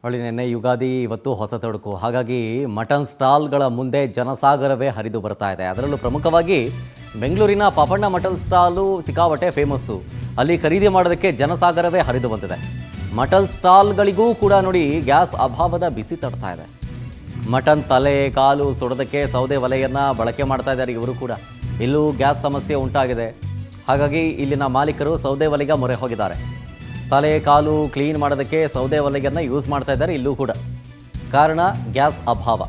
ಹೊಳ್ಳಿ ನೆನ್ನೆ ಯುಗಾದಿ ಇವತ್ತು ಹೊಸ ತಡುಕು. ಹಾಗಾಗಿ ಮಟನ್ ಸ್ಟಾಲ್ಗಳ ಮುಂದೆ ಜನಸಾಗರವೇ ಹರಿದು ಬರ್ತಾ ಇದೆ. ಅದರಲ್ಲೂ ಪ್ರಮುಖವಾಗಿ ಬೆಂಗಳೂರಿನ ಪಾಪಣ್ಣ ಮಟನ್ ಸ್ಟಾಲು ಸಿಕ್ಕಾಪಟ್ಟೆ ಫೇಮಸ್ಸು. ಅಲ್ಲಿ ಖರೀದಿ ಮಾಡೋದಕ್ಕೆ ಜನಸಾಗರವೇ ಹರಿದು ಬಂದಿದೆ. ಮಟನ್ ಸ್ಟಾಲ್ಗಳಿಗೂ ಕೂಡ ನೋಡಿ ಗ್ಯಾಸ್ ಅಭಾವದ ಬಿಸಿ ತಡ್ತಾ ಇದೆ. ಮಟನ್ ತಲೆ ಕಾಲು ಸುಡೋದಕ್ಕೆ ಸೌದೆ ಒಲೆಯನ್ನು ಬಳಕೆ ಮಾಡ್ತಾ ಇದ್ದಾರೆ ಇವರು ಕೂಡ. ಇಲ್ಲೂ ಗ್ಯಾಸ್ ಸಮಸ್ಯೆ ಉಂಟಾಗಿದೆ. ಹಾಗಾಗಿ ಇಲ್ಲಿನ ಮಾಲೀಕರು ಸೌದೆ ಒಲೆಗೆ ಮೊರೆ ಹೋಗಿದ್ದಾರೆ. ತಲೆ ಕಾಲು ಕ್ಲೀನ್ ಮಾಡೋದಕ್ಕೆ ಸೌದೆ ಒಲೆಯನ್ನು ಯೂಸ್ ಮಾಡ್ತಾ ಇದ್ದಾರೆ ಇಲ್ಲೂ ಕೂಡ. ಕಾರಣ ಗ್ಯಾಸ್ ಅಭಾವ.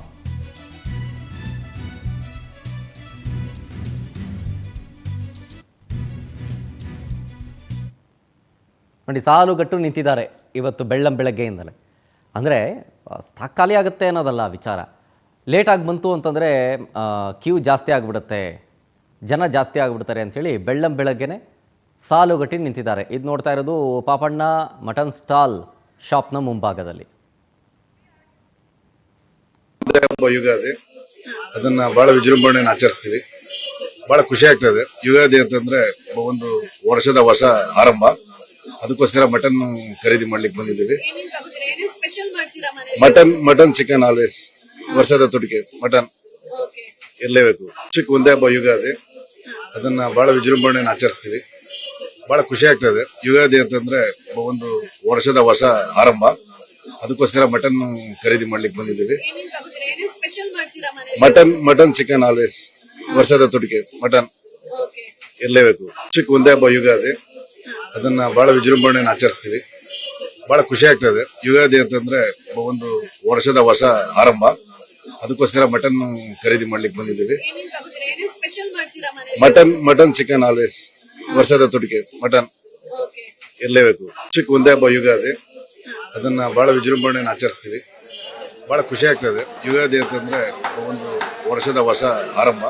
ನೋಡಿ ಸಾಲುಗಟ್ಟು ನಿಂತಿದ್ದಾರೆ ಇವತ್ತು ಬೆಳಗ್ಗೆಯಿಂದಲೇ. ಅಂದರೆ ಸ್ಟಾಕ್ ಖಾಲಿ ಆಗುತ್ತೆ ಅನ್ನೋದಲ್ಲ ವಿಚಾರ. ಲೇಟಾಗಿ ಬಂತು ಅಂತಂದರೆ ಕ್ಯೂ ಜಾಸ್ತಿ ಆಗಿಬಿಡುತ್ತೆ, ಜನ ಜಾಸ್ತಿ ಆಗಿಬಿಡ್ತಾರೆ ಅಂಥೇಳಿ ಬೆಳಗ್ಗೆನೇ ಸಾಲುಗಟ್ಟಿ ನಿಂತಿದ್ದಾರೆ. ಇದು ನೋಡ್ತಾ ಇರೋದು ಪಾಪಣ್ಣ ಮಟನ್ ಸ್ಟಾಲ್ ಶಾಪ್ನ ಮುಂಭಾಗದಲ್ಲಿ. ಯುಗಾದಿ ಅದನ್ನ ಬಹಳ ವಿಜೃಂಭಣೆಯನ್ನು ಆಚರಿಸ್ತೀವಿ. ಬಹಳ ಖುಷಿ ಆಗ್ತದೆ. ಯುಗಾದಿ ಅಂತಂದ್ರೆ ಒಂದು ವರ್ಷದ ಹೊಸ ಆರಂಭ. ಅದಕ್ಕೋಸ್ಕರ ಮಟನ್ ಖರೀದಿ ಮಾಡ್ಲಿಕ್ಕೆ ಬಂದಿದ್ದೀವಿ. ಮಟನ್ ಚಿಕನ್ ಆಲ್ವೇಸ್ ವರ್ಷದ ತುಟಿಕೆ ಮಟನ್ ಇರಲೇಬೇಕು. ಒಂದೇ ಹಬ್ಬ ಯುಗಾದಿ, ಅದನ್ನ ಬಹಳ ವಿಜೃಂಭಣೆಯನ್ನು ಆಚರಿಸ್ತೀವಿ. ಬಹಳ ಖುಷಿ ಆಗ್ತದೆ. ಯುಗಾದಿ ಅಂತಂದ್ರೆ ಒಂದು ವರ್ಷದ ಹೊಸ ಆರಂಭ. ಅದಕ್ಕೋಸ್ಕರ ಮಟನ್ ಖರೀದಿ ಮಾಡ್ಲಿಕ್ಕೆ ಬಂದಿದ್ದೀವಿ. ಮಟನ್ ಚಿಕನ್ ಆಲ್ವೇಸ್ ವರ್ಷದ ತುಟಿಕೆ ಮಟನ್ ಇರಲೇಬೇಕು. ಒಂದೇ ಹಬ್ಬ ಯುಗಾದಿ, ಅದನ್ನ ಬಹಳ ವಿಜೃಂಭಣೆಯನ್ನು ಆಚರಿಸ್ತೀವಿ. ಬಹಳ ಖುಷಿ ಆಗ್ತದೆ. ಯುಗಾದಿ ಅಂತಂದ್ರೆ ಒಂದು ವರ್ಷದ ಹೊಸ ಆರಂಭ. ಅದಕ್ಕೋಸ್ಕರ ಮಟನ್ ಖರೀದಿ ಮಾಡ್ಲಿಕ್ಕೆ ಬಂದಿದ್ದೀವಿ. ಮಟನ್ ಚಿಕನ್ ಆಲ್ವೇಸ್ ವರ್ಷದ ತುಟಿಕೆ ಮಟನ್ ಇರಲೇಬೇಕು. ಒಂದೇ ಹಬ್ಬ ಯುಗಾದಿ, ಅದನ್ನ ಬಹಳ ವಿಜೃಂಭಣೆಯನ್ನು ಆಚರಿಸ್ತೀವಿ. ಬಹಳ ಖುಷಿ ಆಗ್ತದೆ. ಯುಗಾದಿ ಅಂತಂದ್ರೆ ಒಂದು ವರ್ಷದ ಹೊಸ ಆರಂಭ.